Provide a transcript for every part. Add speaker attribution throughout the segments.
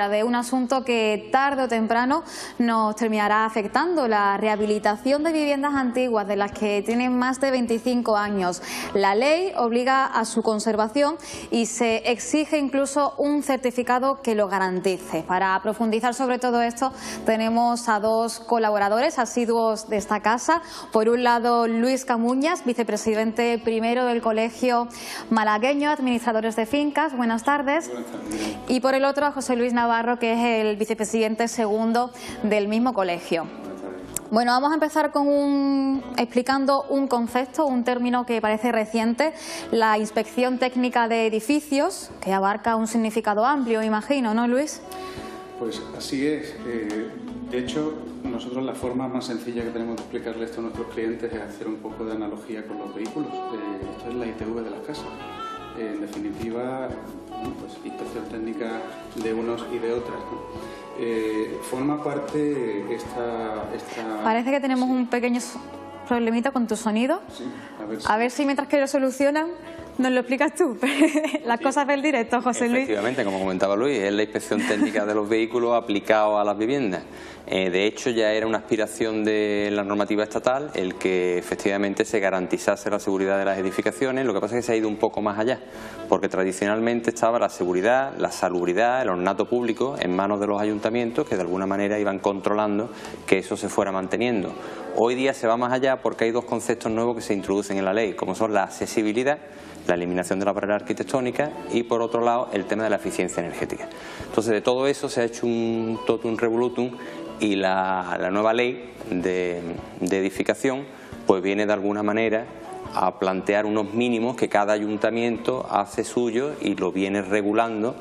Speaker 1: ahora de un asunto que tarde o temprano nos terminará afectando, la rehabilitación de viviendas antiguas de las que tienen más de 25 años. La ley obliga a su conservación y se exige incluso un certificado que lo garantice. Para profundizar sobre todo esto tenemos a dos colaboradores asiduos de esta casa. Por un lado, Luis Camuñas, vicepresidente primero del Colegio Malagueño de Administradores de Fincas. Buenas tardes.
Speaker 2: Buenas tardes.
Speaker 1: Y por el otro a José Luis Navarro, que es el vicepresidente segundo del mismo colegio. Bueno, vamos a empezar explicando un concepto, un término que parece reciente, la inspección técnica de edificios, que abarca un significado amplio, imagino, ¿no, Luis?
Speaker 2: Pues así es. De hecho, nosotros la forma más sencilla que tenemos de explicarle esto a nuestros clientes es hacer un poco de analogía con los vehículos. Esto es la ITV de las casas. En definitiva, pues, inspección técnica de unos y de otras, ¿no? Forma parte esta...
Speaker 1: Parece que tenemos un pequeño problemita con tu sonido.
Speaker 2: Sí,
Speaker 1: a ver si mientras que lo solucionan nos lo explicas tú. Las cosas del directo, José Luis.
Speaker 3: Efectivamente, como comentaba Luis, es la inspección técnica de los vehículos aplicado a las viviendas. De hecho, ya era una aspiración de la normativa estatal el que efectivamente se garantizase la seguridad de las edificaciones. Lo que pasa es que se ha ido un poco más allá, porque tradicionalmente estaba la seguridad, la salubridad, el ornato público en manos de los ayuntamientos, que de alguna manera iban controlando que eso se fuera manteniendo. Hoy día se va más allá porque hay dos conceptos nuevos que se introducen en la ley, como son la accesibilidad, la eliminación de la barrera arquitectónica y, por otro lado, el tema de la eficiencia energética. Entonces, de todo eso se ha hecho un totum revolutum y la nueva ley de edificación pues viene de alguna manera a plantear unos mínimos que cada ayuntamiento hace suyo y lo viene regulando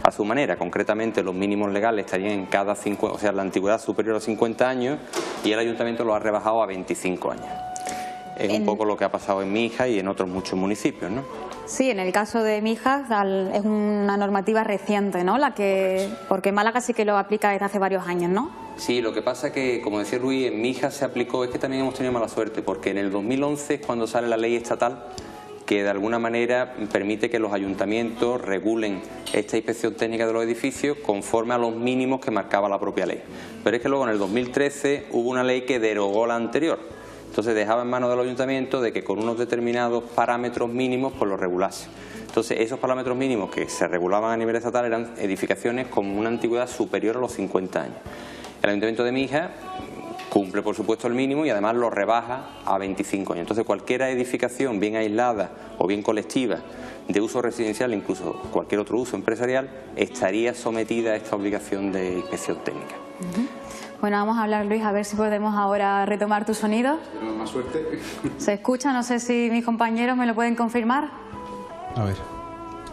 Speaker 3: a su manera. Concretamente, los mínimos legales estarían en cada 50, o sea, la antigüedad superior a 50 años y el ayuntamiento lo ha rebajado a 25 años. Es un poco lo que ha pasado en Mijas y en otros muchos municipios, ¿no?
Speaker 1: Sí, en el caso de Mijas es una normativa reciente, ¿no? Porque Málaga sí que lo aplica desde hace varios años, ¿no? Sí,
Speaker 3: lo que pasa que, como decía Luis, en Mijas se aplicó, es que también hemos tenido mala suerte, porque en el 2011 es cuando sale la ley estatal que de alguna manera permite que los ayuntamientos regulen esta inspección técnica de los edificios conforme a los mínimos que marcaba la propia ley. Pero es que luego en el 2013 hubo una ley que derogó la anterior. Entonces dejaba en manos del ayuntamiento de que con unos determinados parámetros mínimos pues lo regulase. Entonces esos parámetros mínimos que se regulaban a nivel estatal eran edificaciones con una antigüedad superior a los 50 años. El ayuntamiento de Mijas cumple por supuesto el mínimo y además lo rebaja a 25 años. Entonces cualquier edificación bien aislada o bien colectiva de uso residencial, incluso cualquier otro uso empresarial, estaría sometida a esta obligación de inspección técnica.
Speaker 1: Bueno, vamos a hablar, Luis, a ver si podemos ahora retomar tu sonido.
Speaker 2: Tenemos más suerte.
Speaker 1: ¿Se escucha? No sé si mis compañeros me lo pueden confirmar.
Speaker 2: A ver.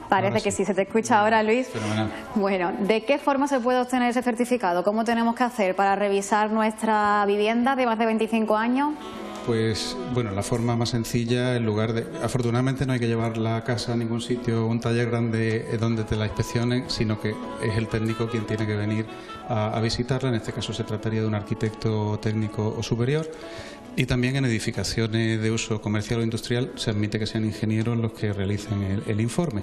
Speaker 1: Parece que sí, se te escucha ahora, Luis.
Speaker 2: Fenomenal.
Speaker 1: Bueno, ¿de qué forma se puede obtener ese certificado? ¿Cómo tenemos que hacer para revisar nuestra vivienda de más de 25 años?
Speaker 4: Pues bueno, la forma más sencilla, en lugar de... Afortunadamente no hay que llevar la casa a ningún sitio, un taller grande donde te la inspeccionen, sino que es el técnico quien tiene que venir a visitarla. En este caso se trataría de un arquitecto técnico o superior. Y también en edificaciones de uso comercial o industrial se admite que sean ingenieros los que realicen el informe.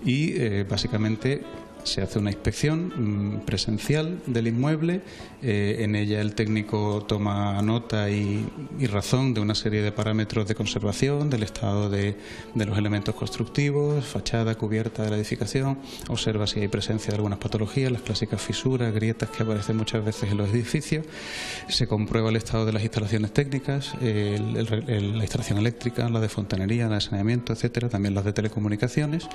Speaker 4: Y básicamente se hace una inspección presencial del inmueble, en ella el técnico toma nota y razón de una serie de parámetros de conservación, del estado de los elementos constructivos, fachada, cubierta de la edificación, observa si hay presencia de algunas patologías, las clásicas fisuras, grietas que aparecen muchas veces en los edificios, se comprueba el estado de las instalaciones técnicas, la instalación eléctrica, la de fontanería, la de saneamiento, etcétera, también las de telecomunicaciones.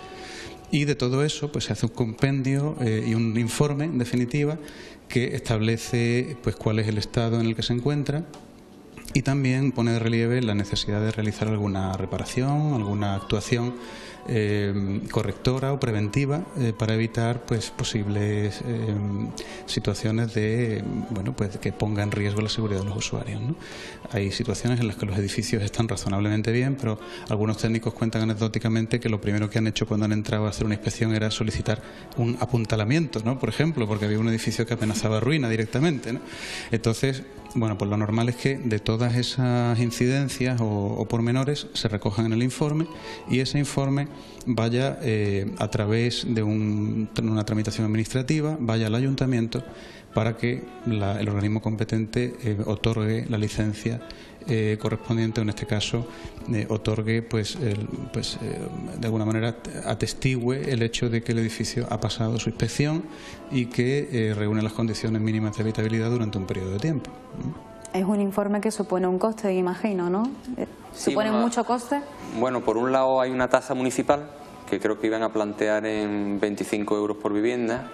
Speaker 4: Y de todo eso pues se hace un compendio y un informe, en definitiva, que establece pues cuál es el estado en el que se encuentra y también pone de relieve la necesidad de realizar alguna reparación, alguna actuación correctora o preventiva para evitar pues posibles situaciones de pues que ponga en riesgo la seguridad de los usuarios, ¿no? Hay situaciones en las que los edificios están razonablemente bien, pero algunos técnicos cuentan anecdóticamente que lo primero que han hecho cuando han entrado a hacer una inspección era solicitar un apuntalamiento, ¿no? Por ejemplo, porque había un edificio que amenazaba ruina directamente, ¿no? Entonces Bueno, pues lo normal es que de todas esas incidencias o pormenores se recojan en el informe y ese informe vaya a través de una tramitación administrativa, vaya al ayuntamiento para que el organismo competente otorgue la licencia correspondiente, o en este caso otorgue, de alguna manera atestigue el hecho de que el edificio ha pasado su inspección y que reúne las condiciones mínimas de habitabilidad durante un periodo de tiempo.
Speaker 1: Es un informe que supone un coste, imagino, ¿no?
Speaker 3: Sí,
Speaker 1: ¿Supone mucho coste?
Speaker 3: Bueno, por un lado hay una tasa municipal que creo que iban a plantear en 25 euros por vivienda.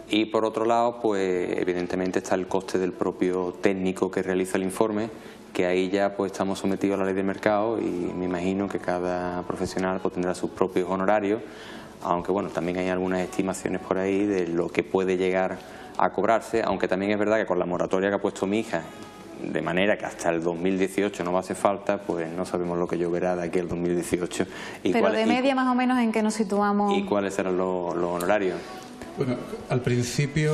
Speaker 3: Y por otro lado, pues evidentemente está el coste del propio técnico que realiza el informe, que ahí ya pues estamos sometidos a la ley del mercado y me imagino que cada profesional pues tendrá sus propios honorarios, aunque bueno, también hay algunas estimaciones por ahí de lo que puede llegar a cobrarse, aunque también es verdad que con la moratoria que ha puesto mi hija, de manera que hasta el 2018 no va a hacer falta, pues no sabemos lo que lloverá de aquí al 2018.
Speaker 1: Pero de media más o menos, ¿en qué nos situamos?
Speaker 3: ¿Y cuáles serán los honorarios?
Speaker 4: Bueno, al principio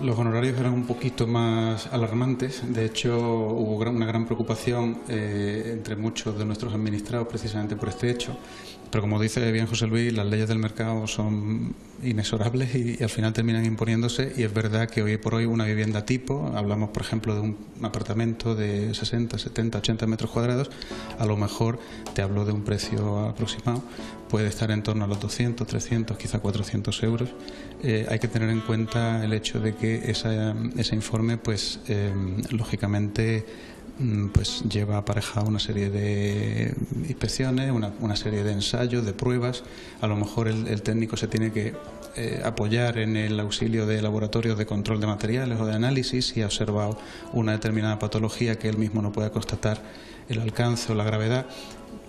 Speaker 4: los honorarios eran un poquito más alarmantes. De hecho, hubo una gran preocupación entre muchos de nuestros administrados precisamente por este hecho. Pero como dice bien José Luis, las leyes del mercado son inexorables y al final terminan imponiéndose, y es verdad que hoy por hoy una vivienda tipo, hablamos por ejemplo de un apartamento de 60, 70, 80 metros cuadrados, a lo mejor, te hablo de un precio aproximado, puede estar en torno a los 200, 300, quizá 400 euros. Hay que tener en cuenta el hecho de que ese informe, pues lógicamente, pues lleva aparejada una serie de inspecciones, una serie de ensayos, de pruebas. A lo mejor el técnico se tiene que apoyar en el auxilio de laboratorios de control de materiales o de análisis si ha observado una determinada patología que él mismo no pueda constatar el alcance o la gravedad.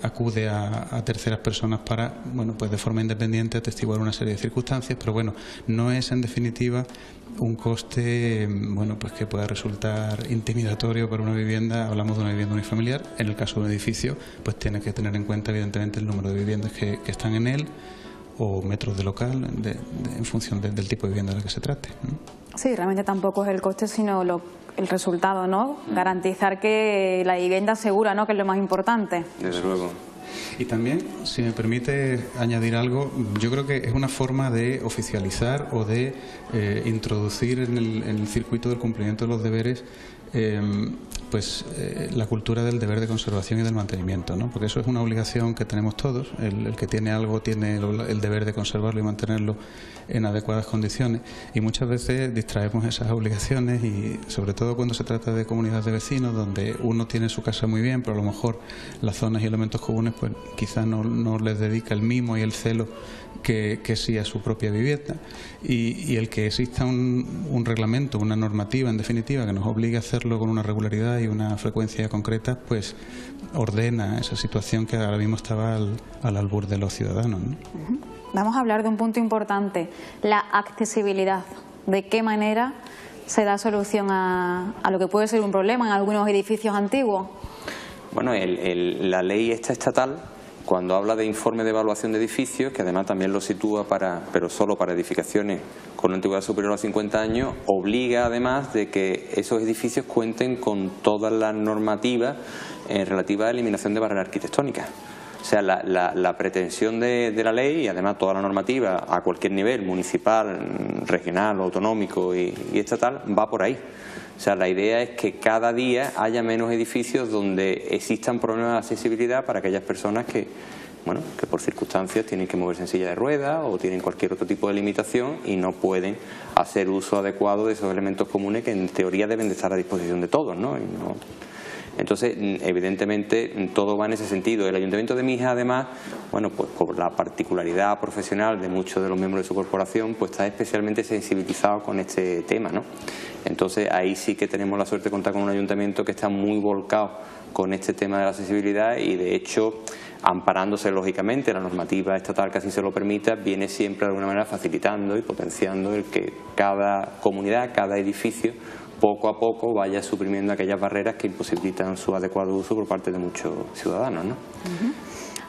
Speaker 4: Acude a terceras personas para, bueno, pues de forma independiente atestiguar una serie de circunstancias, pero bueno, no es en definitiva un coste, bueno, pues que pueda resultar intimidatorio para una vivienda. Hablamos de una vivienda unifamiliar. En el caso de un edificio, pues tiene que tener en cuenta evidentemente el número de viviendas que están en él, o metros de local, en función del tipo de vivienda de la que se trate.
Speaker 1: Sí, realmente tampoco es el coste, sino el resultado, ¿no? Garantizar que la vivienda es segura, ¿no? Que es lo más importante.
Speaker 3: Desde luego.
Speaker 4: Y también, si me permite añadir algo, yo creo que es una forma de oficializar o de introducir en el circuito del cumplimiento de los deberes la cultura del deber de conservación y del mantenimiento, ¿no? Porque eso es una obligación que tenemos todos. El que tiene algo tiene el deber de conservarlo y mantenerlo en adecuadas condiciones, y muchas veces distraemos esas obligaciones, y sobre todo cuando se trata de comunidades de vecinos donde uno tiene su casa muy bien, pero a lo mejor las zonas y elementos comunes pues quizás no les dedica el mimo y el celo que sí a su propia vivienda, y el que exista un reglamento, una normativa en definitiva que nos obligue a hacerlo con una regularidad y una frecuencia concreta, pues ordena esa situación que ahora mismo estaba al albur de los ciudadanos, ¿no?
Speaker 1: Vamos a hablar de un punto importante, la accesibilidad. ¿De qué manera se da solución a lo que puede ser un problema en algunos edificios antiguos?
Speaker 3: Bueno, la ley esta estatal, cuando habla de informe de evaluación de edificios, que además también lo sitúa pero solo para edificaciones con una antigüedad superior a 50 años, obliga además de que esos edificios cuenten con todas las normativas relativas a eliminación de barreras arquitectónicas. O sea, la pretensión de la ley, y además toda la normativa a cualquier nivel, municipal, regional, autonómico y estatal, va por ahí. O sea, la idea es que cada día haya menos edificios donde existan problemas de accesibilidad para aquellas personas que por circunstancias tienen que moverse en silla de ruedas o tienen cualquier otro tipo de limitación y no pueden hacer uso adecuado de esos elementos comunes que en teoría deben de estar a disposición de todos, ¿no? Entonces, evidentemente, todo va en ese sentido. El Ayuntamiento de Mijas, además, bueno, pues por la particularidad profesional de muchos de los miembros de su corporación, pues está especialmente sensibilizado con este tema, ¿no? Entonces, ahí sí que tenemos la suerte de contar con un ayuntamiento que está muy volcado con este tema de la accesibilidad y, de hecho, amparándose lógicamente la normativa estatal que así se lo permita, viene siempre de alguna manera facilitando y potenciando el que cada comunidad, cada edificio, poco a poco vaya suprimiendo aquellas barreras que imposibilitan su adecuado uso por parte de muchos ciudadanos, ¿no?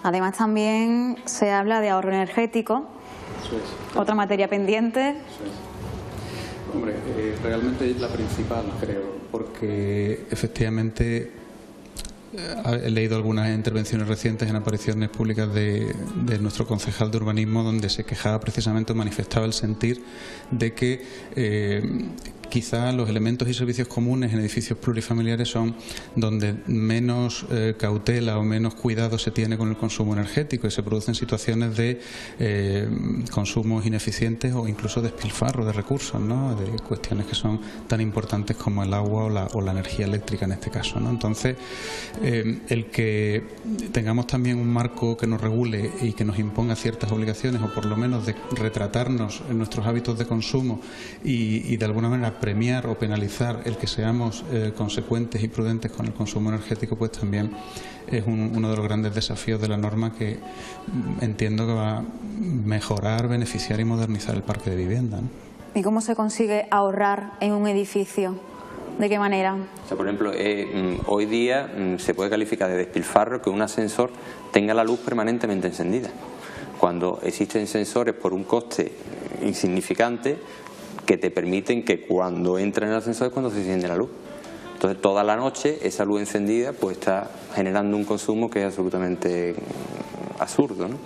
Speaker 1: Además también se habla de ahorro energético.
Speaker 2: Eso es.
Speaker 1: Otra materia pendiente.
Speaker 2: Eso es. Hombre, realmente es la principal, creo, porque efectivamente he leído algunas intervenciones recientes en apariciones públicas de nuestro concejal de urbanismo, donde se quejaba precisamente o manifestaba el sentir de que quizá los elementos y servicios comunes en edificios plurifamiliares son donde menos cautela o menos cuidado se tiene con el consumo energético y se producen situaciones de consumos ineficientes o incluso despilfarro de recursos, ¿no? De cuestiones que son tan importantes como el agua o la energía eléctrica en este caso, ¿no? Entonces, el que tengamos también un marco que nos regule y que nos imponga ciertas obligaciones, o por lo menos de retratarnos en nuestros hábitos de consumo y de alguna manera premiar o penalizar el que seamos consecuentes y prudentes con el consumo energético, pues también es uno de los grandes desafíos de la norma, que entiendo que va a mejorar, beneficiar y modernizar el parque de vivienda, ¿no?
Speaker 1: ¿Y cómo se consigue ahorrar en un edificio? ¿De qué manera?
Speaker 3: O sea, por ejemplo, hoy día se puede calificar de despilfarro que un ascensor tenga la luz permanentemente encendida, cuando existen sensores por un coste insignificante que te permiten que cuando entra en el ascensor es cuando se enciende la luz. Entonces toda la noche esa luz encendida pues está generando un consumo que es absolutamente absurdo, ¿no?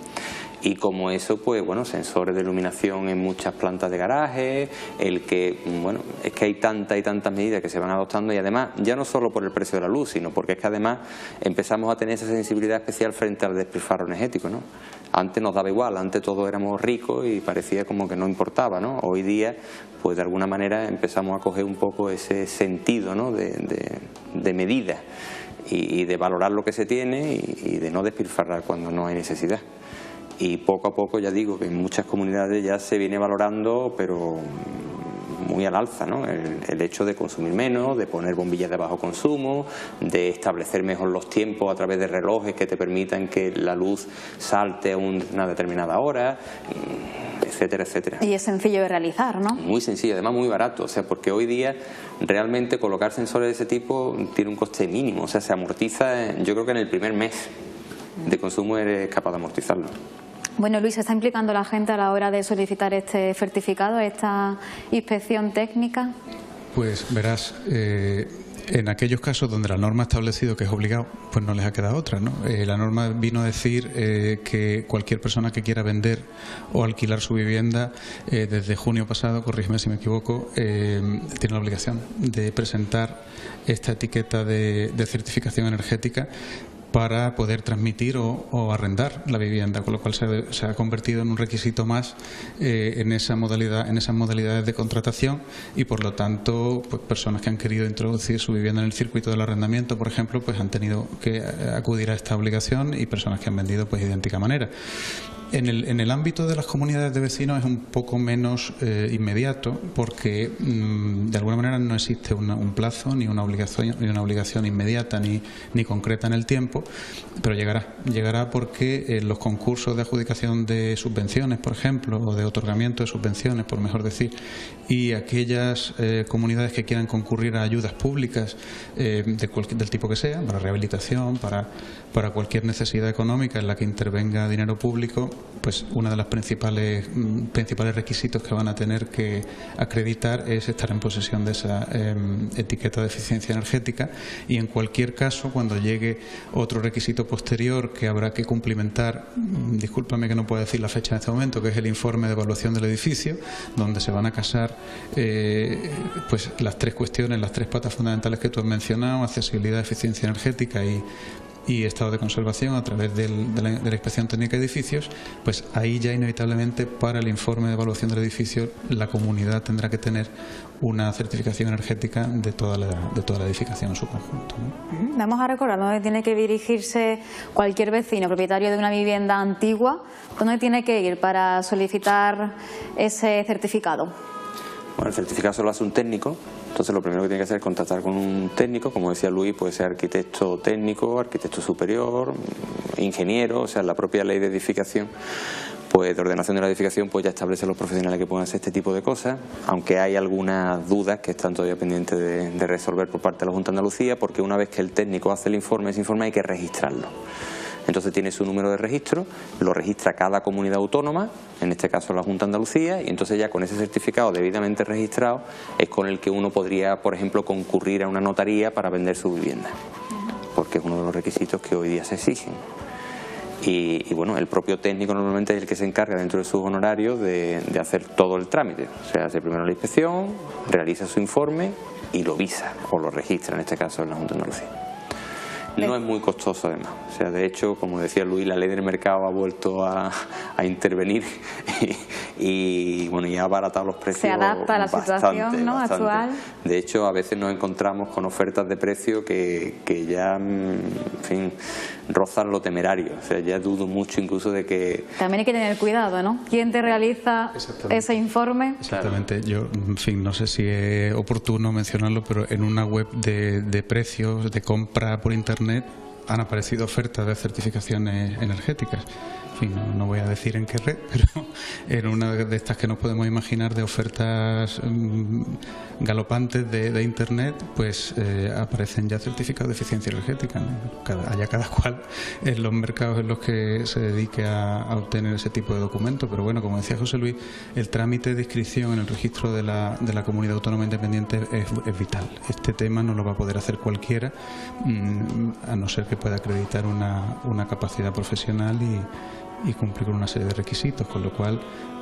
Speaker 3: Y como eso, pues bueno, sensores de iluminación en muchas plantas de garaje, el que, bueno, es que hay tantas y tantas medidas que se van adoptando, y además, ya no solo por el precio de la luz, sino porque es que además empezamos a tener esa sensibilidad especial frente al despilfarro energético, ¿no? Antes nos daba igual, antes todos éramos ricos y parecía como que no importaba, ¿no? Hoy día, pues de alguna manera empezamos a coger un poco ese sentido, ¿no? de medida y de valorar lo que se tiene y de no despilfarrar cuando no hay necesidad. Y poco a poco, ya digo, que en muchas comunidades ya se viene valorando, pero muy al alza, ¿no? El hecho de consumir menos, de poner bombillas de bajo consumo, de establecer mejor los tiempos a través de relojes que te permitan que la luz salte a una determinada hora, etcétera, etcétera.
Speaker 1: Y es sencillo de realizar, ¿no?
Speaker 3: Muy sencillo, además muy barato, o sea, porque hoy día realmente colocar sensores de ese tipo tiene un coste mínimo, o sea, se amortiza, yo creo que en el primer mes de consumo eres capaz de amortizarlo.
Speaker 1: Bueno, Luis, ¿se está implicando la gente a la hora de solicitar este certificado, esta inspección técnica?
Speaker 4: Pues verás, en aquellos casos donde la norma ha establecido que es obligado, pues no les ha quedado otra, ¿no? La norma vino a decir que cualquier persona que quiera vender o alquilar su vivienda desde junio pasado, corrígeme si me equivoco, tiene la obligación de presentar esta etiqueta de certificación energética para poder transmitir o arrendar la vivienda, con lo cual se ha convertido en un requisito más en esas modalidades de contratación, y por lo tanto pues personas que han querido introducir su vivienda en el circuito del arrendamiento, por ejemplo, pues han tenido que acudir a esta obligación, y personas que han vendido pues de idéntica manera. En el ámbito de las comunidades de vecinos es un poco menos inmediato, porque de alguna manera no existe un plazo ni una obligación inmediata ni concreta en el tiempo, pero llegará porque los concursos de adjudicación de subvenciones, por ejemplo, o de otorgamiento de subvenciones, por mejor decir, y aquellas comunidades que quieran concurrir a ayudas públicas del tipo que sea, para rehabilitación, para cualquier necesidad económica en la que intervenga dinero público, pues uno de los principales requisitos que van a tener que acreditar es estar en posesión de esa etiqueta de eficiencia energética, y en cualquier caso, cuando llegue otro requisito posterior que habrá que cumplimentar, discúlpame que no puedo decir la fecha en este momento, que es el informe de evaluación del edificio, donde se van a casar pues las tres cuestiones, las tres patas fundamentales que tú has mencionado: accesibilidad, eficiencia energética y estado de conservación a través de la inspección técnica de edificios. Pues ahí ya inevitablemente, para el informe de evaluación del edificio, la comunidad tendrá que tener una certificación energética de toda la edificación en su conjunto, ¿no?
Speaker 1: Vamos a recordar dónde tiene que dirigirse cualquier vecino propietario de una vivienda antigua, dónde tiene que ir para solicitar ese certificado.
Speaker 3: Bueno, el certificado solo hace un técnico. Entonces lo primero que tiene que hacer es contactar con un técnico, como decía Luis, puede ser arquitecto técnico, arquitecto superior, ingeniero, o sea, la propia ley de edificación, pues de ordenación de la edificación, pues ya establece los profesionales que pueden hacer este tipo de cosas, aunque hay algunas dudas que están todavía pendientes de resolver por parte de la Junta de Andalucía, porque una vez que el técnico hace el informe, ese informe hay que registrarlo. Entonces tiene su número de registro, lo registra cada comunidad autónoma, en este caso la Junta de Andalucía, y entonces ya con ese certificado debidamente registrado es con el que uno podría, por ejemplo, concurrir a una notaría para vender su vivienda, porque es uno de los requisitos que hoy día se exigen. Y bueno, el propio técnico normalmente es el que se encarga dentro de sus honorarios de hacer todo el trámite. O sea, hace primero la inspección, realiza su informe y lo visa o lo registra, en este caso en la Junta de Andalucía. No es muy costoso además, o sea, de hecho, como decía Luis, la ley del mercado ha vuelto a intervenir y bueno, y ha abaratado los precios.
Speaker 1: Se adapta a la situación, ¿no?,
Speaker 3: bastante.
Speaker 1: actual.
Speaker 3: De hecho, a veces nos encontramos con ofertas de precio que ya, en fin, rozan lo temerario. O sea, ya dudo mucho incluso de que...
Speaker 1: También hay que tener cuidado, ¿no? ¿Quién te realiza ese informe?
Speaker 4: Exactamente. Yo, en fin, no sé si es oportuno mencionarlo, pero en una web de precios, de compra por internet, han aparecido ofertas de certificaciones energéticas. En fin, no voy a decir en qué red, pero en una de estas que nos podemos imaginar de ofertas galopantes de internet, pues aparecen ya certificados de eficiencia energética, ¿no? Haya cada cual en los mercados en los que se dedique a obtener ese tipo de documentos. Pero bueno, como decía José Luis, el trámite de inscripción en el registro de la Comunidad Autónoma Independiente es vital. Este tema no lo va a poder hacer cualquiera, a no ser que pueda acreditar una capacidad profesional y cumplir con una serie de requisitos, con lo cual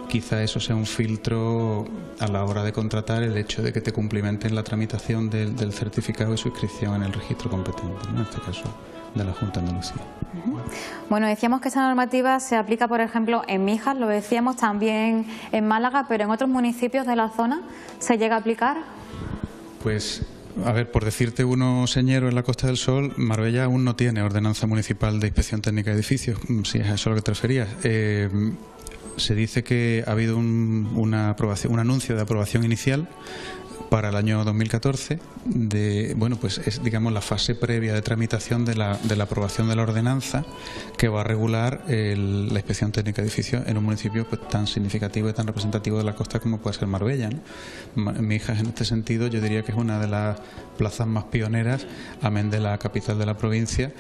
Speaker 4: quizá eso sea un filtro a la hora de contratar, el hecho de que te cumplimenten la tramitación del certificado de suscripción en el registro competente, ¿no? En este caso de la Junta de Andalucía.
Speaker 1: Bueno, decíamos que esta normativa se aplica, por ejemplo, en Mijas, lo decíamos también en Málaga, pero en otros municipios de la zona, ¿se llega a aplicar?
Speaker 4: Pues, a ver, por decirte uno señero en la Costa del Sol, Marbella aún no tiene ordenanza municipal de inspección técnica de edificios, si es a eso a lo que te referías. Se dice que ha habido un anuncio de aprobación inicial para el año 2014 bueno, pues es, digamos, la fase previa de tramitación de la aprobación de la ordenanza que va a regular la inspección técnica de edificios en un municipio pues tan significativo y tan representativo de la costa como puede ser Marbella, ¿no? Mijas, en este sentido, yo diría que es una de las plazas más pioneras, amén de la capital de la provincia,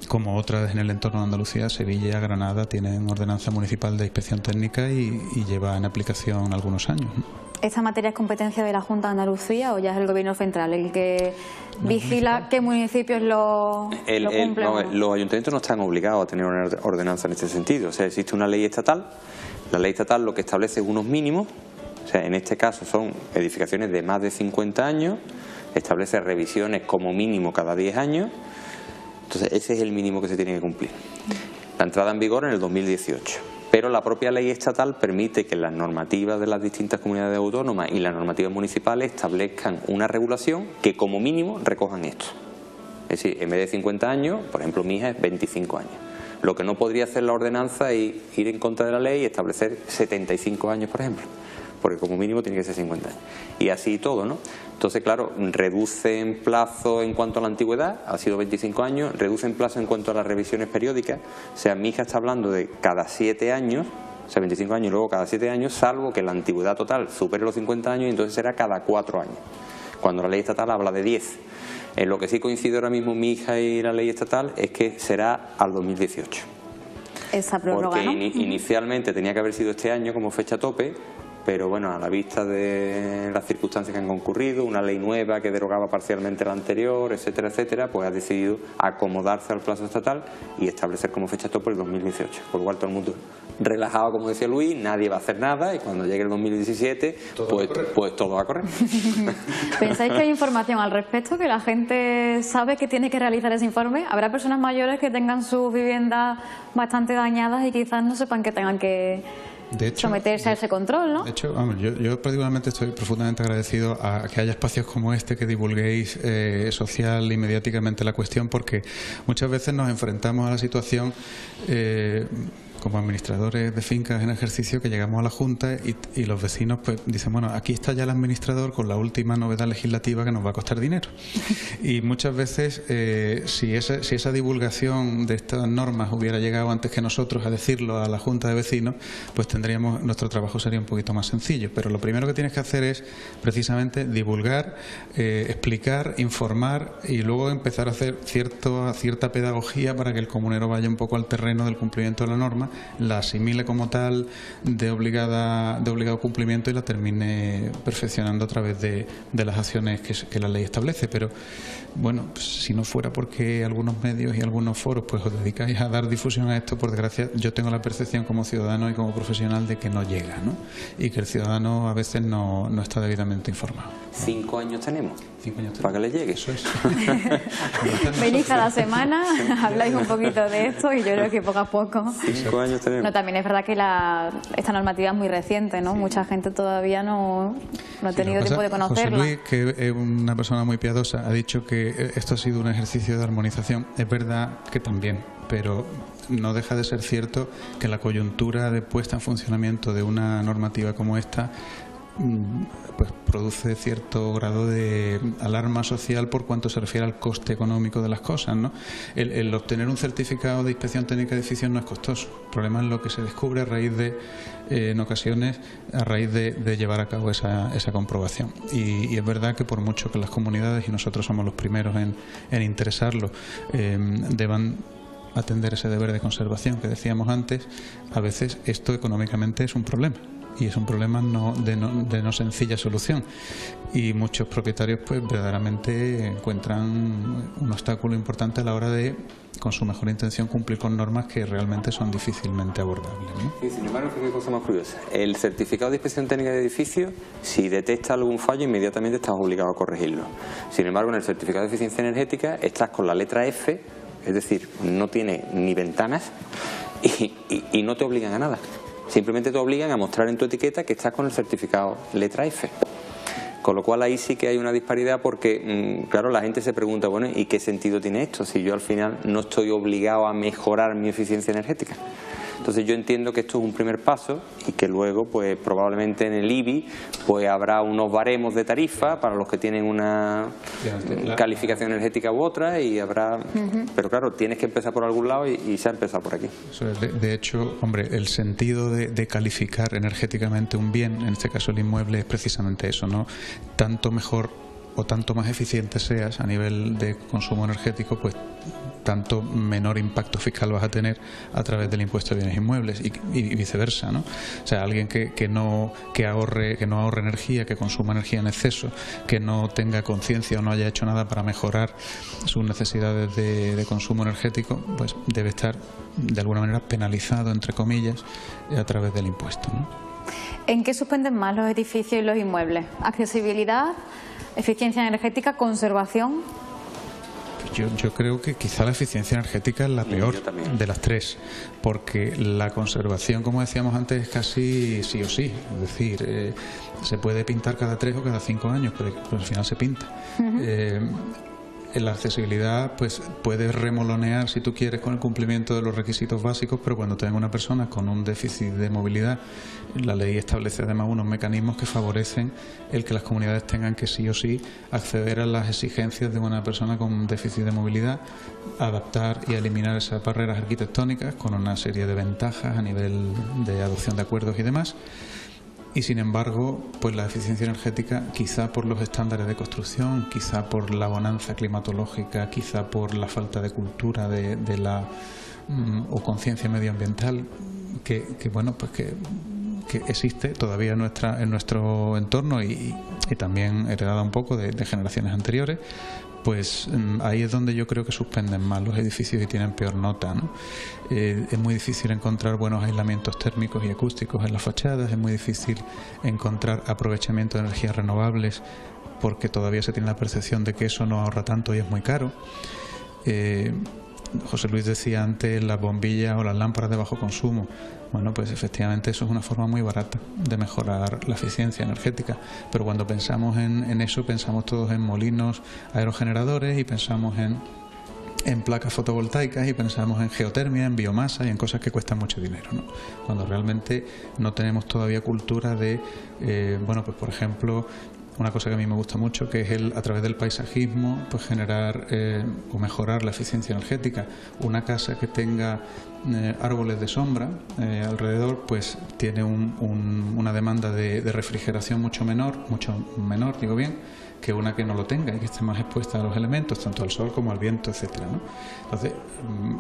Speaker 4: como otras en el entorno de Andalucía. Sevilla, Granada tienen ordenanza municipal de inspección técnica y lleva en aplicación algunos años, ¿no?
Speaker 1: ¿Esta materia es competencia de la Junta de Andalucía o ya es el Gobierno central el que vigila qué municipios lo cumplen?
Speaker 3: Los ayuntamientos no están obligados a tener una ordenanza en este sentido. O sea, existe una ley estatal. La ley estatal lo que establece es unos mínimos. O sea, en este caso son edificaciones de más de 50 años. Establece revisiones como mínimo cada 10 años. Entonces, ese es el mínimo que se tiene que cumplir. La entrada en vigor en el 2018. Pero la propia ley estatal permite que las normativas de las distintas comunidades autónomas y las normativas municipales establezcan una regulación que como mínimo recojan esto. Es decir, en vez de 50 años, por ejemplo, Mijas es 25 años. Lo que no podría hacer la ordenanza es ir en contra de la ley y establecer 75 años, por ejemplo, porque como mínimo tiene que ser 50 años. Y así todo, ¿no? Entonces, claro, reduce en plazo en cuanto a la antigüedad, ha sido 25 años, reduce en plazo en cuanto a las revisiones periódicas. O sea, Mijas está hablando de cada 7 años, o sea, 25 años y luego cada 7 años, salvo que la antigüedad total supere los 50 años, y entonces será cada 4 años, cuando la ley estatal habla de 10. En lo que sí coincide ahora mismo Mijas y la ley estatal es que será al 2018.
Speaker 1: Esa prórroga,
Speaker 3: porque
Speaker 1: ¿no?
Speaker 3: Inicialmente tenía que haber sido este año como fecha tope, pero bueno, a la vista de las circunstancias que han concurrido, una ley nueva que derogaba parcialmente la anterior, etcétera, etcétera, pues ha decidido acomodarse al plazo estatal y establecer como fecha tope el 2018. Por lo cual todo el mundo relajado, como decía Luis, nadie va a hacer nada y cuando llegue el 2017 pues todo va a correr.
Speaker 1: ¿Pensáis que hay información al respecto, que la gente sabe que tiene que realizar ese informe? ¿Habrá personas mayores que tengan sus viviendas bastante dañadas y quizás no sepan que tengan que someterse a ese control, ¿no?
Speaker 4: De hecho, vamos, yo particularmente estoy profundamente agradecido a que haya espacios como este que divulguéis social y mediáticamente la cuestión, porque muchas veces nos enfrentamos a la situación como administradores de fincas en ejercicio, que llegamos a la Junta y los vecinos pues dicen, bueno, aquí está ya el administrador con la última novedad legislativa que nos va a costar dinero. Y muchas veces, si esa divulgación de estas normas hubiera llegado antes que nosotros a decirlo a la Junta de Vecinos, pues nuestro trabajo sería un poquito más sencillo. Pero lo primero que tienes que hacer es precisamente divulgar, explicar, informar y luego empezar a hacer cierta pedagogía para que el comunero vaya un poco al terreno del cumplimiento de la norma, la asimile como tal de obligado cumplimiento y la termine perfeccionando a través de las acciones que la ley establece. Pero bueno, pues, si no fuera porque algunos medios y algunos foros pues os dedicáis a dar difusión a esto, por desgracia yo tengo la percepción como ciudadano y como profesional de que no llega, ¿no? Y que el ciudadano a veces no está debidamente informado.
Speaker 3: 5 años tenemos.
Speaker 4: 5 años tenemos.
Speaker 3: Para que le llegue.
Speaker 4: Eso es.
Speaker 1: Venís cada semana, habláis un poquito de esto y yo creo que poco a poco.
Speaker 3: 5 años tenemos.
Speaker 1: No, también es verdad que esta normativa es muy reciente, ¿no? Sí. Mucha gente todavía no ha tenido tiempo de conocerla.
Speaker 4: José Luis, que es una persona muy piadosa, ha dicho que esto ha sido un ejercicio de armonización. Es verdad que también, pero no deja de ser cierto que la coyuntura de puesta en funcionamiento de una normativa como esta pues produce cierto grado de alarma social por cuanto se refiere al coste económico de las cosas, ¿no? El obtener un certificado de inspección técnica de edificios no es costoso. El problema es lo que se descubre a raíz de, en ocasiones, a raíz de llevar a cabo esa comprobación. Y es verdad que por mucho que las comunidades, y nosotros somos los primeros en interesarlo, deban atender ese deber de conservación que decíamos antes, a veces esto económicamente es un problema. Y es un problema de no sencilla solución. Y muchos propietarios pues verdaderamente encuentran un obstáculo importante a la hora de, con su mejor intención, cumplir con normas que realmente son difícilmente abordables, ¿no?
Speaker 3: Sí, sin embargo, qué cosa más curiosa. El certificado de inspección técnica de edificio, si detecta algún fallo, inmediatamente estás obligado a corregirlo. Sin embargo, en el certificado de eficiencia energética estás con la letra F, es decir, no tiene ni ventanas y no te obligan a nada. Simplemente te obligan a mostrar en tu etiqueta que estás con el certificado letra F. Con lo cual ahí sí que hay una disparidad porque, claro, la gente se pregunta, bueno, ¿y qué sentido tiene esto si yo al final no estoy obligado a mejorar mi eficiencia energética? Entonces yo entiendo que esto es un primer paso y que luego pues probablemente en el IBI pues habrá unos baremos de tarifa para los que tienen una calificación energética u otra y habrá... Pero claro, tienes que empezar por algún lado y se ha empezado por aquí.
Speaker 4: De hecho, hombre, el sentido de calificar energéticamente un bien, en este caso el inmueble, es precisamente eso, ¿no? Tanto mejor o tanto más eficiente seas a nivel de consumo energético, pues tanto menor impacto fiscal vas a tener a través del impuesto de bienes inmuebles y viceversa, ¿no? O sea, alguien que no ahorre energía, que consuma energía en exceso, que no tenga conciencia o no haya hecho nada para mejorar sus necesidades de consumo energético, pues debe estar de alguna manera penalizado, entre comillas, a través del impuesto, ¿no?
Speaker 1: ¿En qué suspenden más los edificios y los inmuebles? ¿Accesibilidad, eficiencia energética, conservación?
Speaker 4: Yo creo que quizá la eficiencia energética es la peor de las tres, porque la conservación, como decíamos antes, es casi sí o sí. Es decir, se puede pintar cada 3 o cada 5 años, pero al final se pinta. En la accesibilidad, pues puedes remolonear si tú quieres con el cumplimiento de los requisitos básicos, pero cuando tenga una persona con un déficit de movilidad, la ley establece además unos mecanismos que favorecen el que las comunidades tengan que sí o sí acceder a las exigencias de una persona con un déficit de movilidad, adaptar y eliminar esas barreras arquitectónicas con una serie de ventajas a nivel de adopción de acuerdos y demás. Y sin embargo, pues la eficiencia energética, quizá por los estándares de construcción, quizá por la bonanza climatológica, quizá por la falta de cultura de la o conciencia medioambiental que bueno, pues que existe todavía en nuestro entorno y también heredada un poco de generaciones anteriores, pues ahí es donde yo creo que suspenden más los edificios y tienen peor nota, ¿no? Es muy difícil encontrar buenos aislamientos térmicos y acústicos en las fachadas, es muy difícil encontrar aprovechamiento de energías renovables porque todavía se tiene la percepción de que eso no ahorra tanto y es muy caro. José Luis decía antes las bombillas o las lámparas de bajo consumo. Bueno, pues efectivamente eso es una forma muy barata de mejorar la eficiencia energética, pero cuando pensamos en eso pensamos todos en molinos aerogeneradores y pensamos en en placas fotovoltaicas y pensamos en geotermia, en biomasa y en cosas que cuestan mucho dinero, ¿no? Cuando realmente no tenemos todavía cultura de, bueno, pues por ejemplo, una cosa que a mí me gusta mucho, que es a través del paisajismo, pues generar o mejorar la eficiencia energética. Una casa que tenga árboles de sombra alrededor, pues tiene una demanda de refrigeración mucho menor, digo bien, que una que no lo tenga y que esté más expuesta a los elementos, tanto al sol como al viento, etcétera, ¿no? Entonces,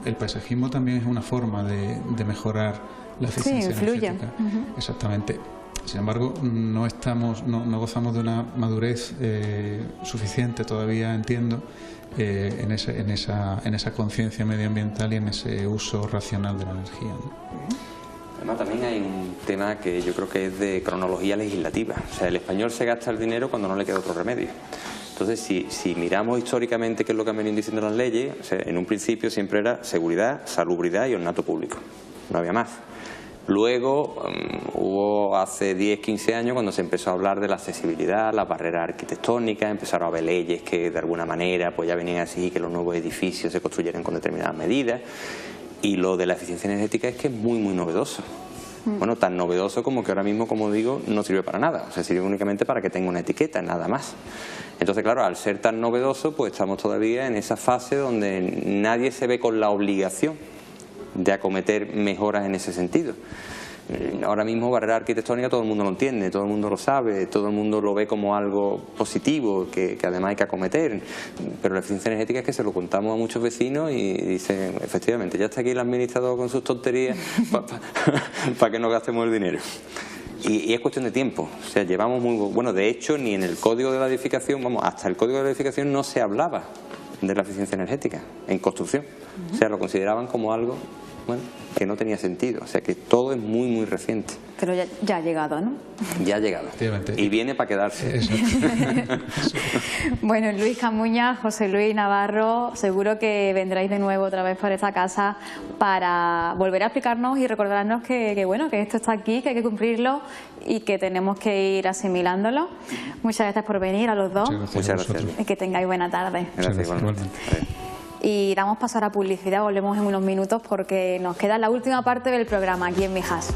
Speaker 4: el paisajismo también es una forma de mejorar la eficiencia energética. Exactamente. Sin embargo, no gozamos de una madurez suficiente todavía, entiendo, en esa conciencia medioambiental y en ese uso racional de la energía, ¿no?
Speaker 3: Además, también hay un tema que yo creo que es de cronología legislativa. O sea, el español se gasta el dinero cuando no le queda otro remedio. Entonces, si miramos históricamente qué es lo que han venido diciendo las leyes, o sea, en un principio siempre era seguridad, salubridad y ornato público. No había más. Luego hubo hace 10-15 años cuando se empezó a hablar de la accesibilidad, las barreras arquitectónicas, empezaron a haber leyes que de alguna manera pues ya venían así, que los nuevos edificios se construyeran con determinadas medidas, y lo de la eficiencia energética es que es muy novedoso. Bueno, tan novedoso como que ahora mismo, como digo, no sirve para nada, o sea, sirve únicamente para que tenga una etiqueta, nada más. Entonces, claro, al ser tan novedoso, pues estamos todavía en esa fase donde nadie se ve con la obligación de acometer mejoras en ese sentido. Ahora mismo barrera arquitectónica todo el mundo lo entiende, todo el mundo lo sabe, todo el mundo lo ve como algo positivo que además hay que acometer, pero la eficiencia energética es que se lo contamos a muchos vecinos y dicen, efectivamente, ya está aquí el administrador con sus tonterías para que no gastemos el dinero. Y es cuestión de tiempo, o sea, llevamos bueno, de hecho, ni en el código de la edificación, vamos, hasta el código de la edificación no se hablaba de la eficiencia energética en construcción. O sea, lo consideraban como algo, bueno, que no tenía sentido. O sea, que todo es muy reciente.
Speaker 1: Pero ya ha llegado, ¿no?
Speaker 3: Ya ha llegado. Y viene para quedarse.
Speaker 1: Bueno, Luis Camuñas, José Luis Navarro, seguro que vendráis de nuevo otra vez por esta casa para volver a explicarnos y recordarnos que bueno, que esto está aquí, que hay que cumplirlo y que tenemos que ir asimilándolo. Muchas gracias por venir a los dos.
Speaker 3: Muchas gracias.
Speaker 1: Y que tengáis buena tarde.
Speaker 3: Gracias, igualmente.
Speaker 1: Y damos paso a la publicidad, volvemos en unos minutos porque nos queda la última parte del programa aquí en Mijas.